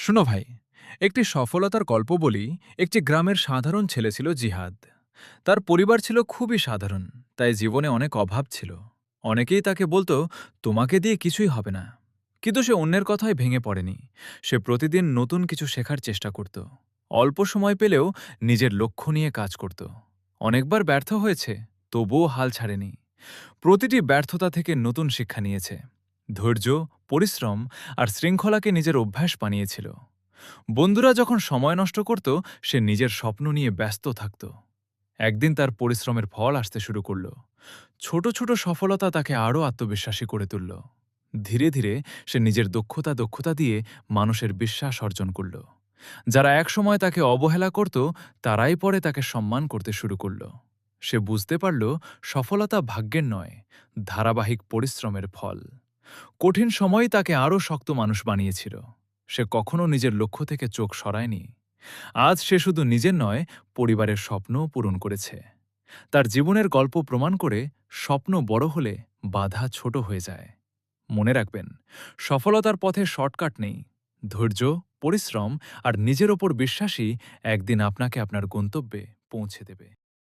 শোনো ভাই, একটি সফলতার গল্প বলি। একটি গ্রামের সাধারণ ছেলে ছিল জিহাদ। তার পরিবার ছিল খুবই সাধারণ, তাই জীবনে অনেক অভাব ছিল। অনেকেই তাকে বলতো, তোমাকে দিয়ে কিছুই হবে না। কিন্তু সে অন্যের কথায় ভেঙে পড়েনি। সে প্রতিদিন নতুন কিছু শেখার চেষ্টা করত। অল্প সময় পেলেও নিজের লক্ষ্য নিয়ে কাজ করত। অনেকবার ব্যর্থ হয়েছে, তবুও হাল ছাড়েনি। প্রতিটি ব্যর্থতা থেকে নতুন শিক্ষা নিয়েছে। ধৈর্য, পরিশ্রম আর শৃঙ্খলাকে নিজের অভ্যাস বানিয়েছিল। বন্ধুরা যখন সময় নষ্ট করত, সে নিজের স্বপ্ন নিয়ে ব্যস্ত থাকত। একদিন তার পরিশ্রমের ফল আসতে শুরু করল। ছোট ছোট সফলতা তাকে আরও আত্মবিশ্বাসী করে তুলল। ধীরে ধীরে সে নিজের দক্ষতা দিয়ে মানুষের বিশ্বাস অর্জন করল। যারা একসময় তাকে অবহেলা করত, তারাই পরে তাকে সম্মান করতে শুরু করল। সে বুঝতে পারল, সফলতা ভাগ্যের নয়, ধারাবাহিক পরিশ্রমের ফল। কঠিন সময়ই তাকে আরও শক্ত মানুষ বানিয়েছিল। সে কখনো নিজের লক্ষ্য থেকে চোখ সরায়নি। আজ সে শুধু নিজের নয়, পরিবারের স্বপ্নও পূরণ করেছে। তার জীবনের গল্প প্রমাণ করে, স্বপ্ন বড় হলে বাধা ছোট হয়ে যায়। মনে রাখবেন, সফলতার পথে শর্টকাট নেই। ধৈর্য, পরিশ্রম আর নিজের ওপর বিশ্বাসই একদিন আপনাকে আপনার গন্তব্যে পৌঁছে দেবে।